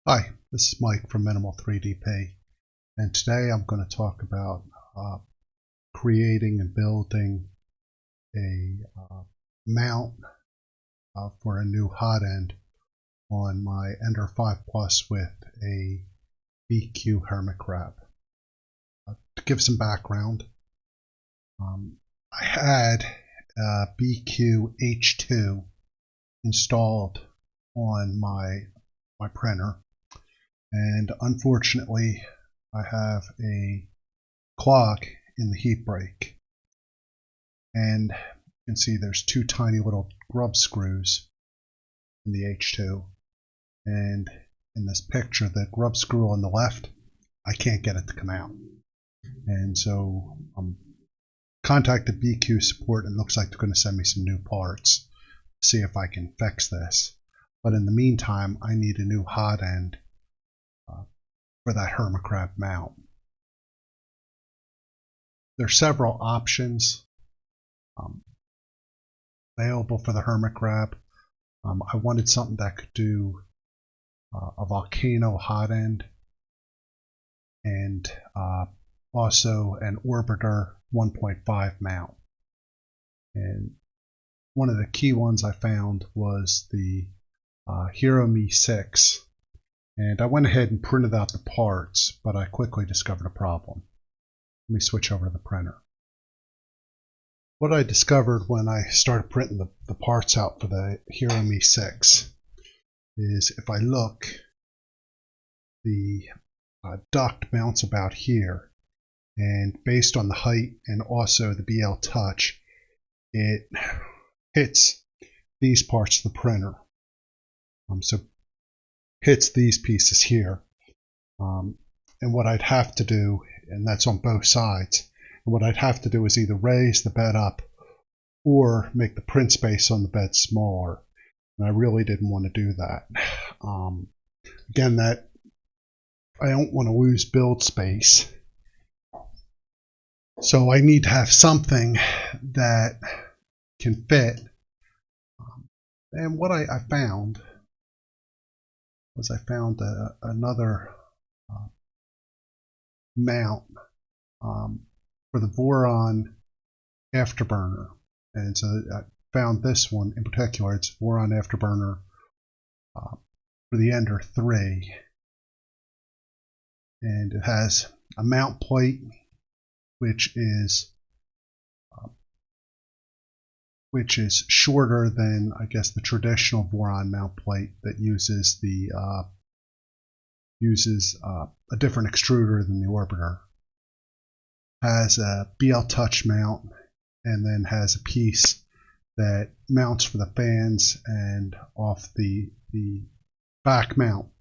Hi, this is Mike from Minimal 3DP, and today I'm going to talk about creating and building a mount for a new hot end on my Ender 5 Plus with a BIQU Hermit Crab. To give some background, I had a BIQU H2 installed on my printer. And unfortunately, I have a clog in the heat break. And you can see there's two tiny little grub screws in the H2. And in this picture, the grub screw on the left, I can't get it to come out. And so contacted BIQU support, and it looks like they're going to send me some new parts to see if I can fix this. But in the meantime, I need a new hot end for that Hermit Crab mount. There are several options available for the Hermit Crab. I wanted something that could do a volcano hot end and also an orbiter 1.5 mount. And one of the key ones I found was the Hero 6. And I went ahead and printed out the parts, but I quickly discovered a problem. Let me switch over to the printer. What I discovered when I started printing the parts out for the Hero 6 is if I look, the duct mounts about here, and based on the height and also the bltouch, it hits these parts of the printer. So hits these pieces here, and what I'd have to do, and that's on both sides, and what I'd have to do is either raise the bed up or make the print space on the bed smaller, and I really didn't want to do that. Again, that I don't want to lose build space, so I need to have something that can fit. And what I found was I found another mount for the Voron Afterburner, and so I found this one in particular. It's Voron Afterburner for the Ender 3, and it has a mount plate which is shorter than, I guess, the traditional Voron mount plate that uses a different extruder than the orbiter. Has a bltouch mount, and then has a piece that mounts for the fans, and off the back mount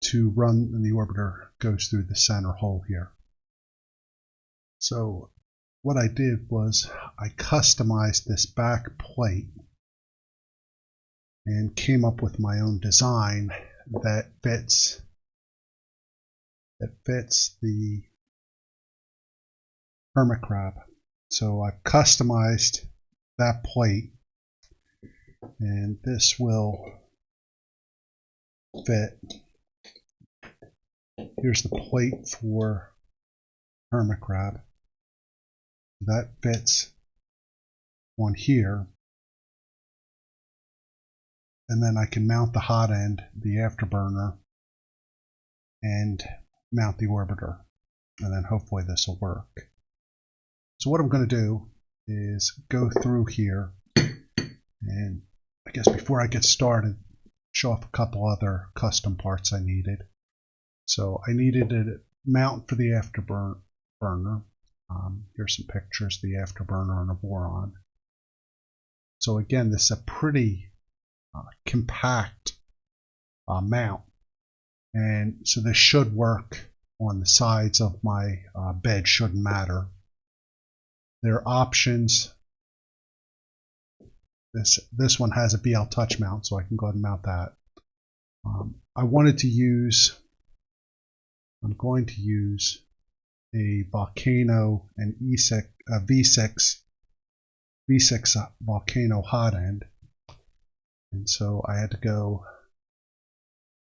to run, and the orbiter goes through the center hole here. So what I did was I customized this back plate and came up with my own design that fits the Hermit Crab. So I've customized that plate, and this will fit. Here's the plate for Hermit Crab. That fits on here, and then I can mount the hot end, the afterburner, and mount the orbiter, and then hopefully this will work. So what I'm going to do is go through here, and I guess before I get started, show off a couple other custom parts I needed. So I needed a mount for the afterburner. Here's some pictures of the afterburner on a Voron. So again, this is a pretty compact mount, and so this should work on the sides of my bed, shouldn't matter. There are options. This one has a bltouch mount, so I can go ahead and mount that. I'm going to use a volcano and V6 volcano hot end, and so I had to go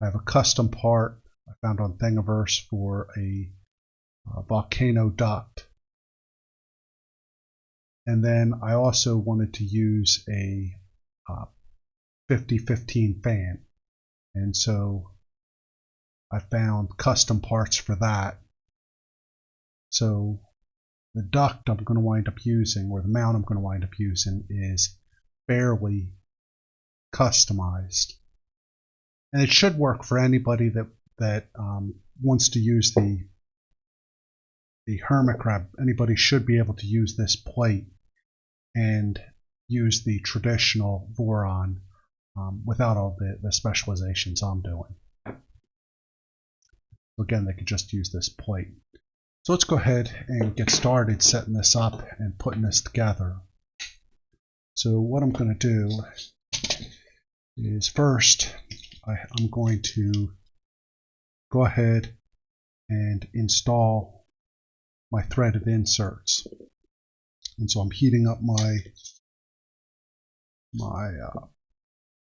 I have a custom part I found on Thingiverse for a volcano duct. And then I also wanted to use a 50-15 fan. And so I found custom parts for that. So the duct I'm going to wind up using, or the mount I'm going to wind up using, is fairly customized. And it should work for anybody that wants to use the Hermit Crab. Anybody should be able to use this plate and use the traditional Voron without all the specializations I'm doing. So again, they could just use this plate. So let's go ahead and get started setting this up and putting this together. So what I'm going to do is first I'm going to go ahead and install my threaded inserts. And so I'm heating up my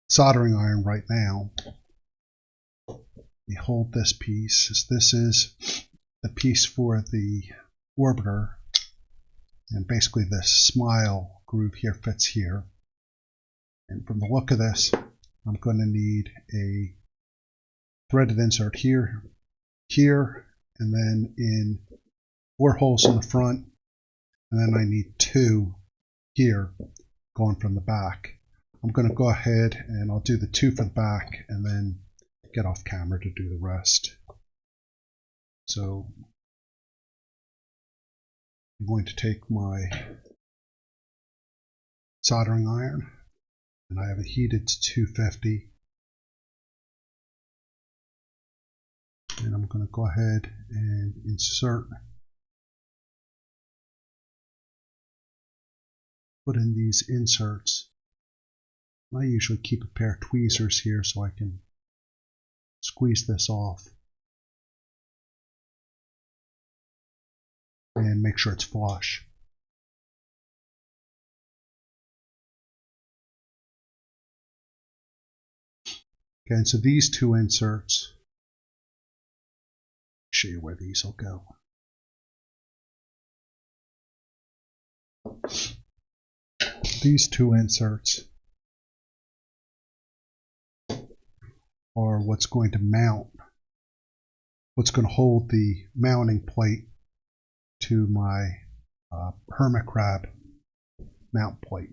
soldering iron right now. Let me hold this piece, as this is the piece for the orbiter, and basically this smile groove here fits here. And from the look of this, I'm going to need a threaded insert here, and then in 4 holes in the front, and then I need 2 here going from the back. I'm going to go ahead and I'll do the 2 for the back and then get off camera to do the rest. So I'm going to take my soldering iron, and I have it heated to 250. And I'm going to go ahead and put in these inserts. I usually keep a pair of tweezers here so I can squeeze this off and make sure it's flush. Okay, and so these 2 inserts, show you where these will go. These 2 inserts are what's going to hold the mounting plate to my Hermit Crab mount plate.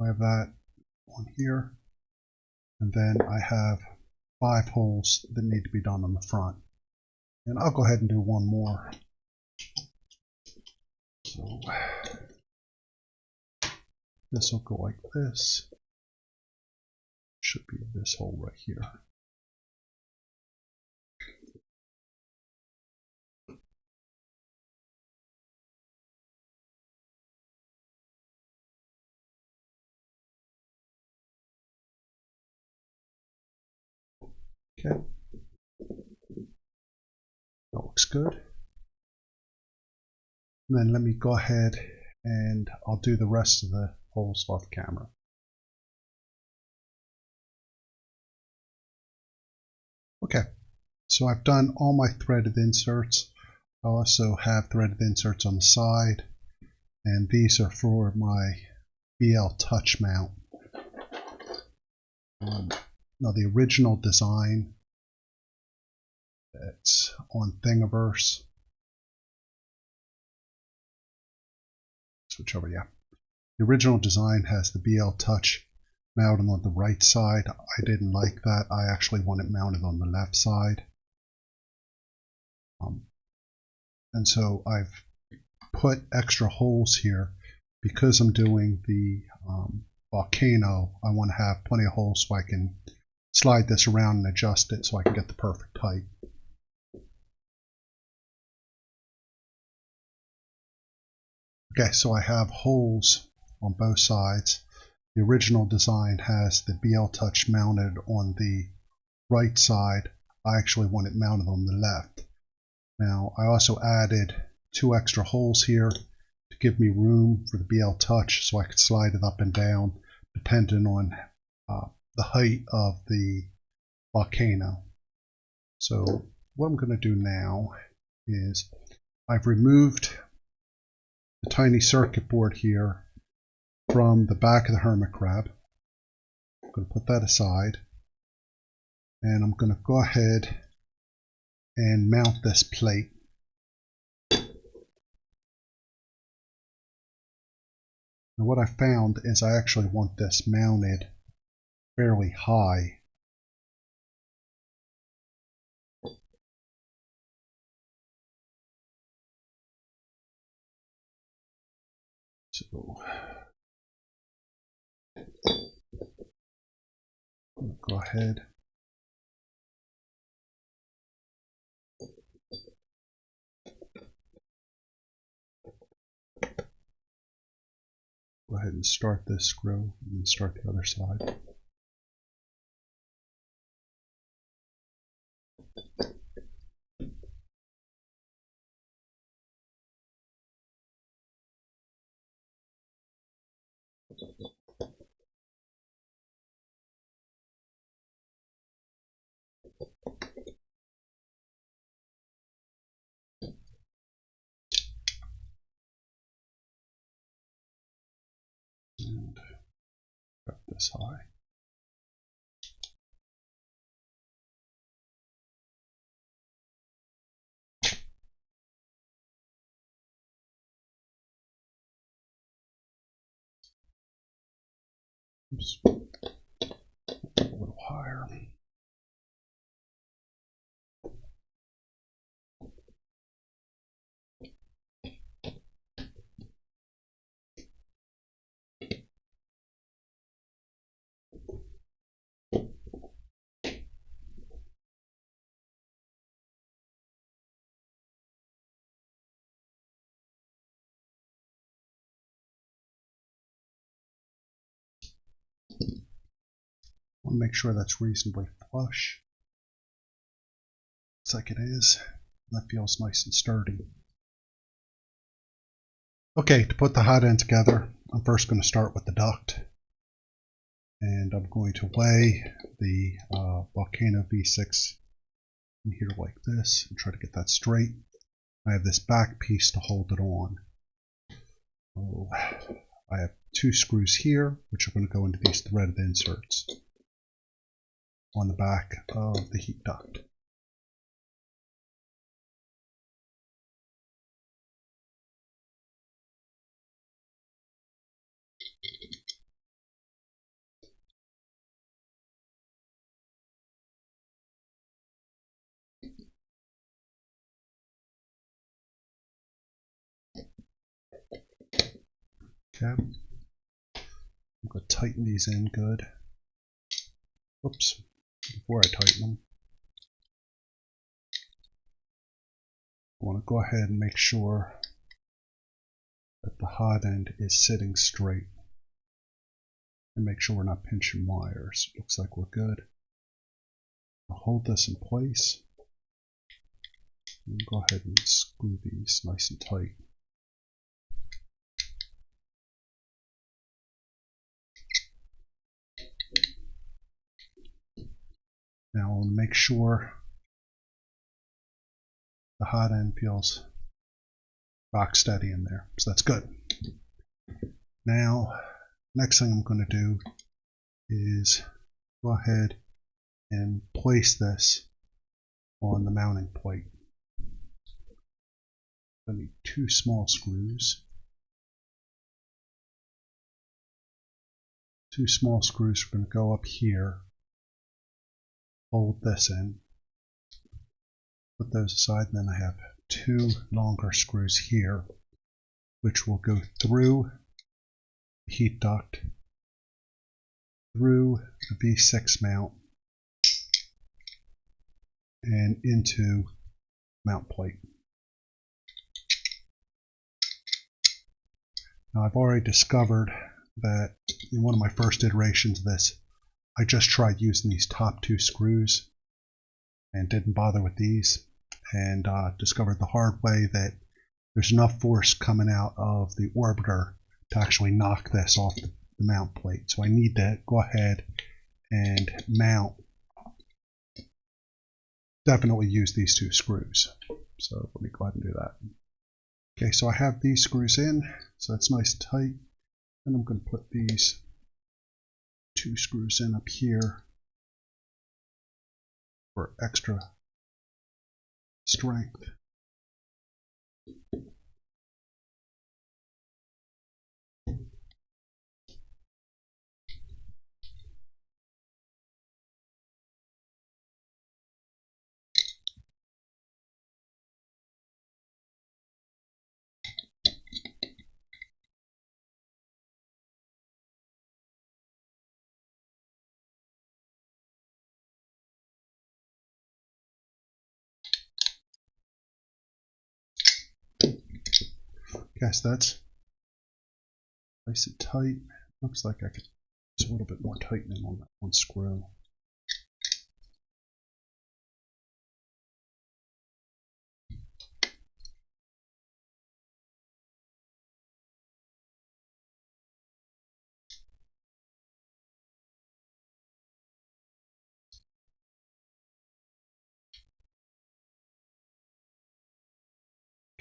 I have that on here, and then I have 5 holes that need to be done on the front. And I'll go ahead and do one more. So this will go like this. Should be this hole right here. Okay, that looks good. And then let me go ahead and I'll do the rest of the holes off camera. Okay, so I've done all my threaded inserts. I also have threaded inserts on the side, and these are for my bltouch mount. Now the original design that's on Thingiverse, switch over, yeah. The original design has the bltouch mounted on the right side. I didn't like that. I actually want it mounted on the left side. And so I've put extra holes here because I'm doing the volcano. I want to have plenty of holes so I can slide this around and adjust it so I can get the perfect height. Okay, so I have holes on both sides. The original design has the bltouch mounted on the right side. I actually want it mounted on the left. Now I also added 2 extra holes here to give me room for the bltouch so I could slide it up and down depending on the height of the volcano. So what I'm going to do now is I've removed the tiny circuit board here from the back of the Hermit Crab. I'm going to put that aside, and I'm going to go ahead and mount this plate. Now what I found is I actually want this mounted fairly high. So I'm going to go ahead and start this screw and then start the other side. And cut this high. Oops. A little higher. I want to make sure that's reasonably flush. Looks like it is. That feels nice and sturdy. Okay, to put the hot end together, I'm first going to start with the duct. And I'm going to lay the Volcano V6 in here like this and try to get that straight. I have this back piece to hold it on. So I have 2 screws here, which are going to go into these threaded inserts on the back of the heat duct. Okay, I'm going to tighten these in good. Oops, before I tighten them, I want to go ahead and make sure that the hot end is sitting straight. And make sure we're not pinching wires. Looks like we're good. I'll hold this in place. And go ahead and screw these nice and tight. Now I'll make sure the hot end feels rock steady in there. So that's good. Now, next thing I'm going to do is go ahead and place this on the mounting plate. I need 2 small screws. 2 small screws are going to go up here. Hold this in. Put those aside, and then I have 2 longer screws here, which will go through the heat duct, through the V6 mount, and into mount plate. Now I've already discovered that in one of my first iterations of this, I just tried using these top 2 screws and didn't bother with these, and discovered the hard way that there's enough force coming out of the orbiter to actually knock this off the mount plate. So I need to go ahead and mount. Definitely use these 2 screws. So let me go ahead and do that. Okay, so I have these screws in, so that's nice and tight. And I'm going to put these 2 screws in up here for extra strength. Okay, so that's nice and tight. Looks like I could use a little bit more tightening on that one screw.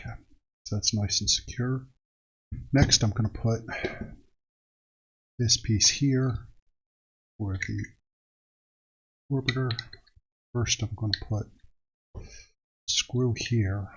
Okay, so that's nice and secure. Next, I'm going to put this piece here for the orbiter. First, I'm going to put a screw here.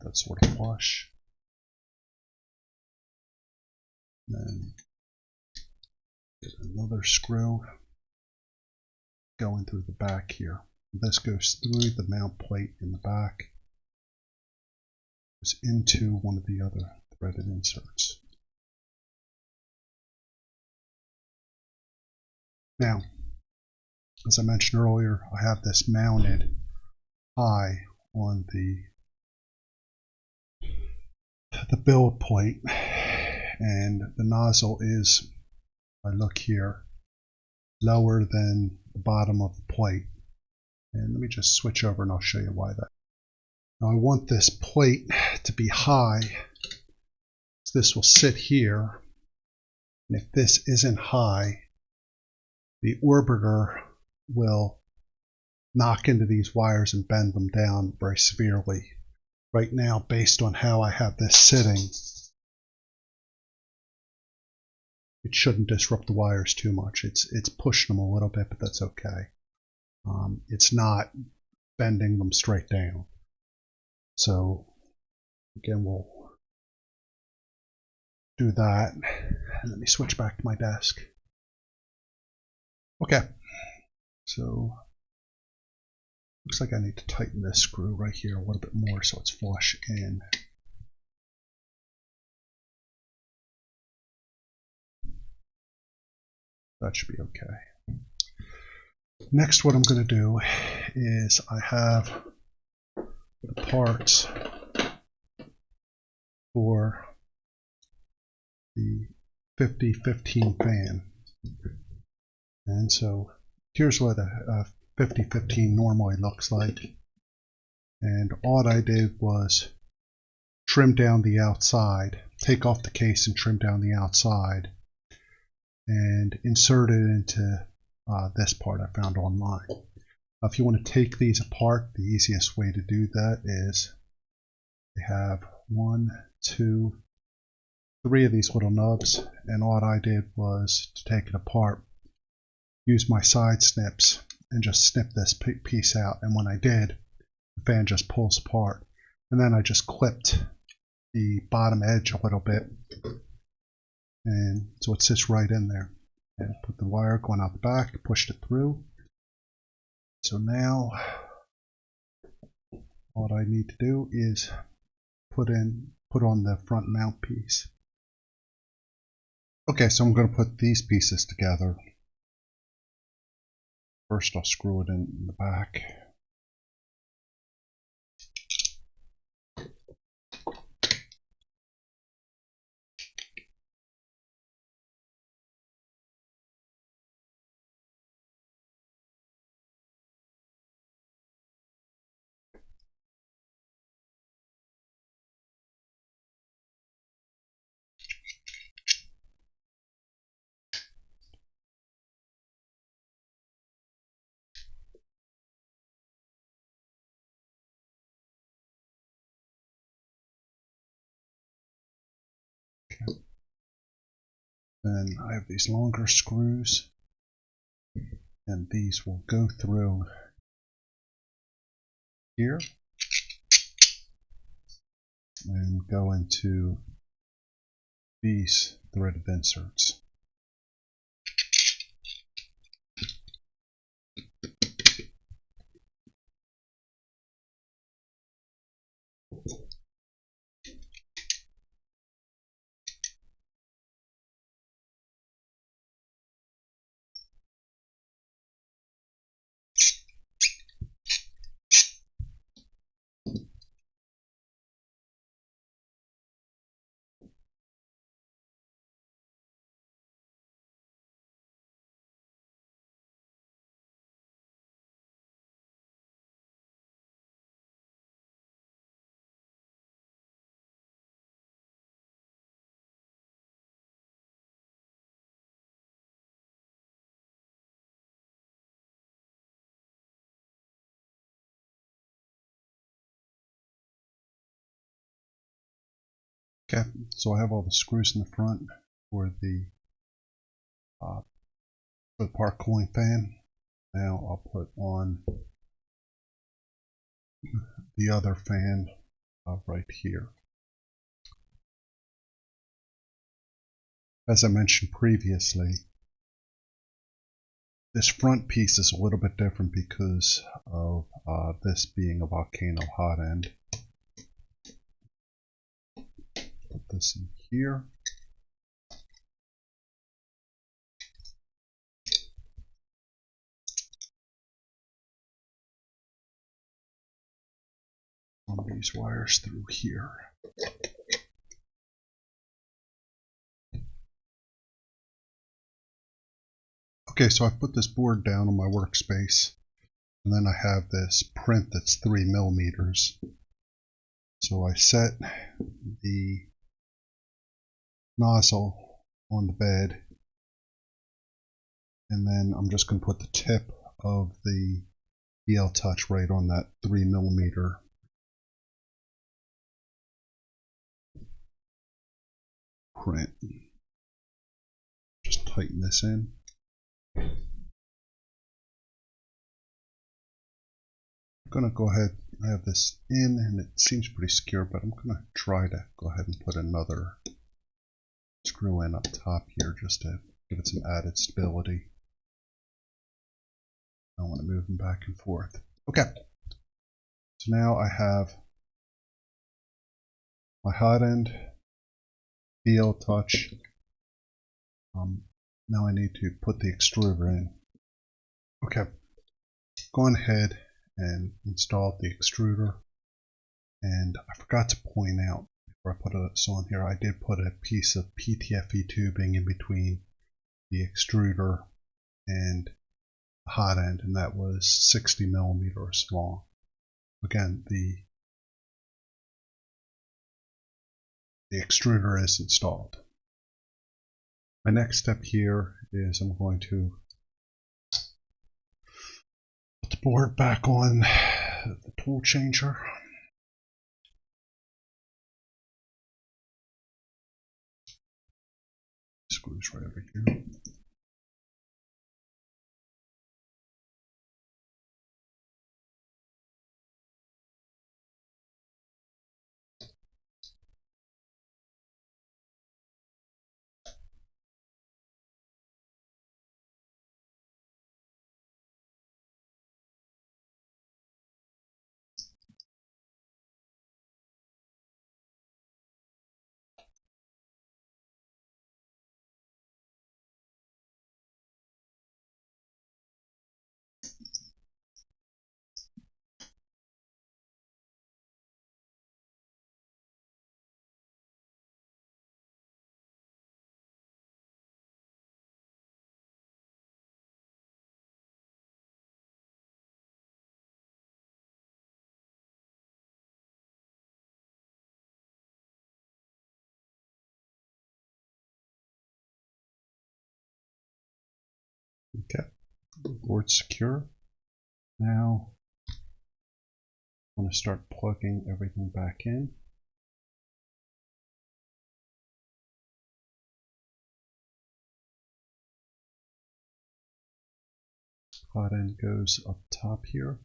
That's sort of flush. Then get another screw going through the back here. This goes through the mount plate in the back, goes into one of the other threaded inserts. Now, as I mentioned earlier, I have this mounted high on the build plate, and the nozzle is, if I look here, lower than the bottom of the plate. And let me just switch over and I'll show you why that. Now I want this plate to be high, so this will sit here, and if this isn't high, the orbiter will knock into these wires and bend them down very severely. Right now, based on how I have this sitting, it shouldn't disrupt the wires too much. It's pushing them a little bit, but that's okay. It's not bending them straight down. So again, we'll do that. And let me switch back to my desk. Okay, so looks like I need to tighten this screw right here a little bit more so it's flush in. That should be okay. Next, what I'm going to do is I have the parts for the 50-15 fan. And so here's what a 50-15 normally looks like. And all I did was trim down the outside, take off the case and trim down the outside, and insert it into this part I found online. If you want to take these apart, the easiest way to do that is they have 1, 2, 3 of these little nubs, and all I did was to take it apart, use my side snips, and just snip this piece out. And when I did, the fan just pulls apart. And then I just clipped the bottom edge a little bit, and so it sits right in there. And put the wire going out the back, pushed it through. So now what I need to do is put on the front mount piece. Okay, so I'm going to put these pieces together. First I'll screw it in the back. Then I have these longer screws, and these will go through here and go into these threaded inserts. Okay, so I have all the screws in the front for the park cooling fan. Now I'll put on the other fan right here. As I mentioned previously, this front piece is a little bit different because of this being a volcano hot end. Put this in here. Run these wires through here. Okay, so I've put this board down on my workspace, and then I have this print that's 3 millimeters. So I set the nozzle on the bed, and then I'm just going to put the tip of the bltouch right on that 3 millimeter print. Just tighten this in. I'm going to go ahead, I have this in and it seems pretty secure, but I'm going to try to go ahead and put another screw in up top here just to give it some added stability. I don't want to move them back and forth. Okay, so now I have my hot end, bltouch. Now I need to put the extruder in. Okay, gone ahead and installed the extruder, and I forgot to point out before I put this on here, I did put a piece of PTFE tubing in between the extruder and the hot end, and that was 60 millimeters long. Again, the extruder is installed. My next step here is I'm going to put the board back on the tool changer. Screws right over here. Okay, board secure. Now I'm going to start plugging everything back in. hot end goes up top here.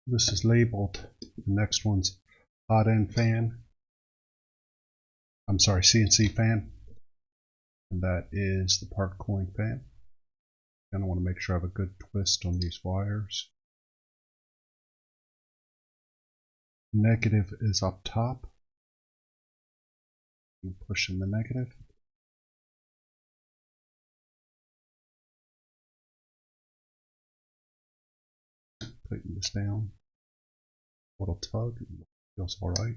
This is labeled. The next one's hot end fan. I'm sorry, CNC fan. And that is the part cooling fan. And I want to make sure I have a good twist on these wires. Negative is up top. And push in the negative. Tighten this down. Little tug. Feels alright.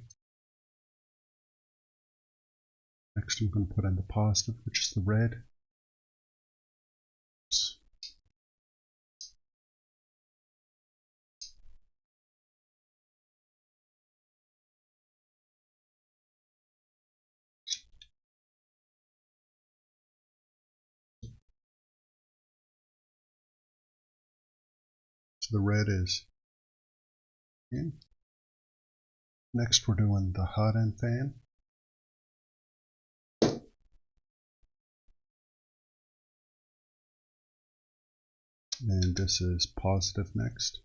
Next I'm going to put in the positive, which is the red. So the red is in. Next we're doing the hot end fan. And this is positive next.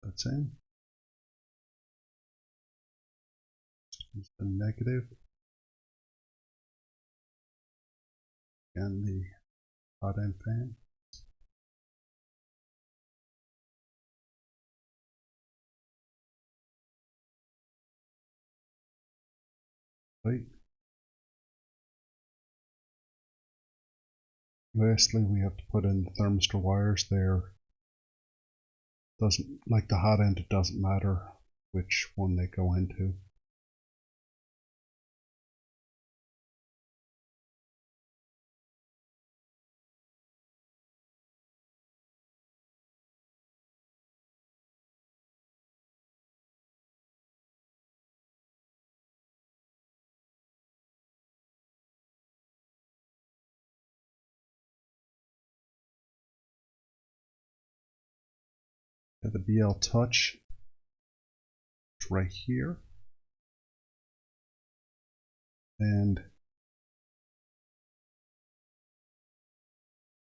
That's in. Here's the negative. And the hot end fan. Right. Lastly, we have to put in the thermistor wires there. Doesn't, like the hot end, it doesn't matter which one they go into. The bltouch, it's right here, and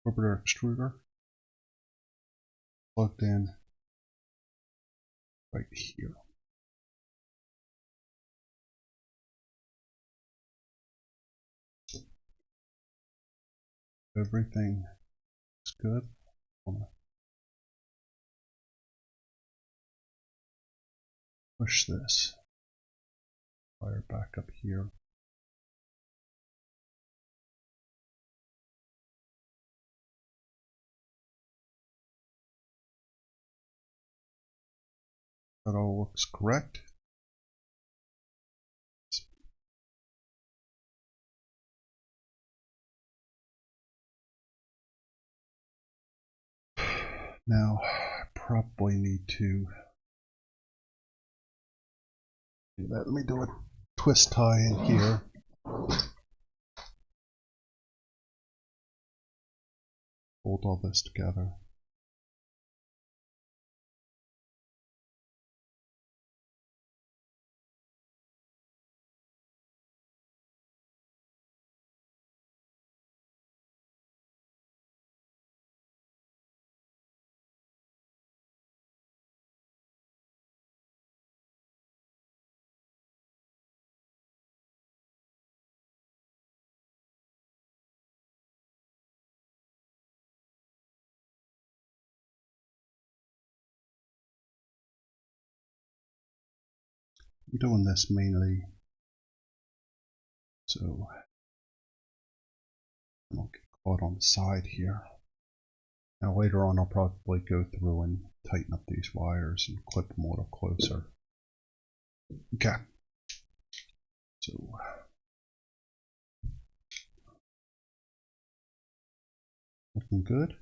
orbiter extruder plugged in right here. Everything is good. Push this wire back up here. That all looks correct. Now, I probably need to do that. Let me do a twist tie in here. Hold all this together. I'm doing this mainly so I don't get caught on the side here. Now later on I'll probably go through and tighten up these wires and clip them a little closer. Okay. So looking good.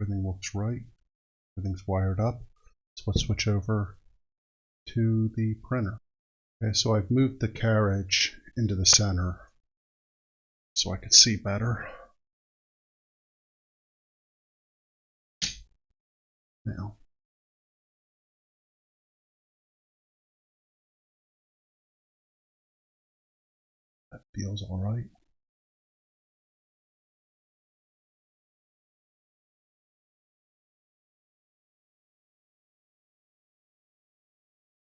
Everything looks right. Everything's wired up. So let's switch over to the printer. Okay, so I've moved the carriage into the center so I could see better. Now, that feels all right.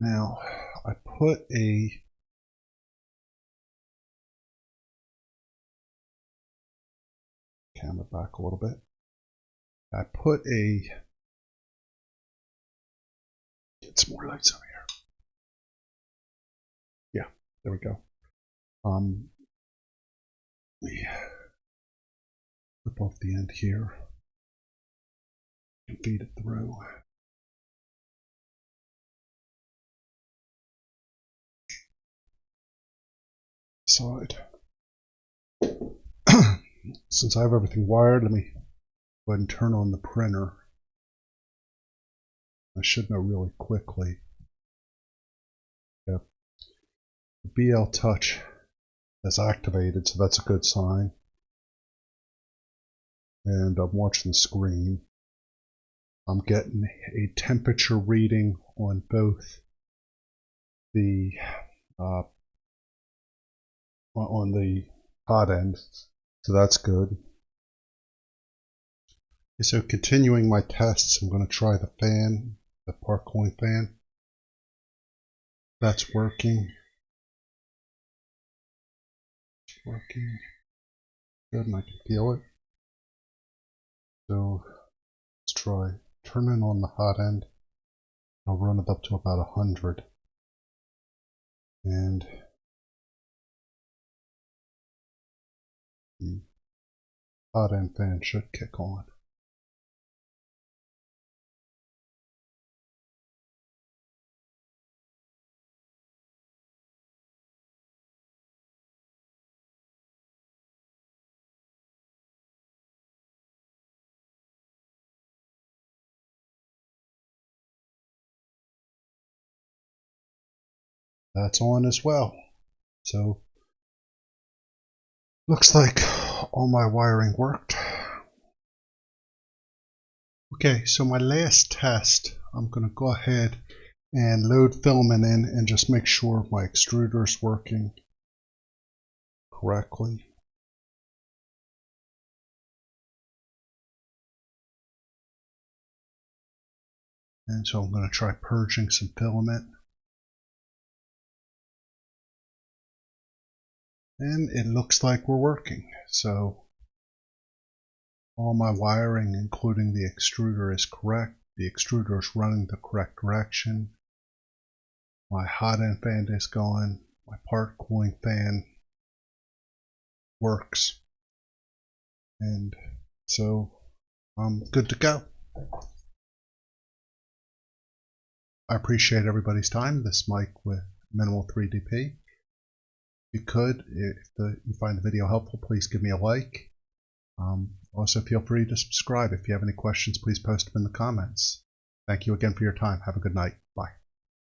Now, I put a camera back a little bit. I put a, get some more lights over here. Yeah, there we go. Let me flip off the end here and feed it through. Side. Since I have everything wired, let me go ahead and turn on the printer. I should know really quickly. Yep. The bltouch is activated, so that's a good sign. And I'm watching the screen. I'm getting a temperature reading on both the on the hot end, so that's good. Okay, so continuing my tests, I'm going to try the fan, the park cooling fan. That's working. It's working good, and I can feel it. So let's try turning on the hot end. I'll run it up to about 100, and the hot end fan should kick on. That's on as well. So looks like all my wiring worked. Okay, so my last test, I'm going to go ahead and load filament in and just make sure my extruder is working correctly. And so I'm going to try purging some filament. And it looks like we're working. So all my wiring, including the extruder, is correct. The extruder is running the correct direction. My hot end fan is going. My part cooling fan works. And so I'm good to go. I appreciate everybody's time. This is Mike with Minimal 3DP. If you could, if you find the video helpful, please give me a like. Also, feel free to subscribe. If you have any questions, please post them in the comments. Thank you again for your time. Have a good night.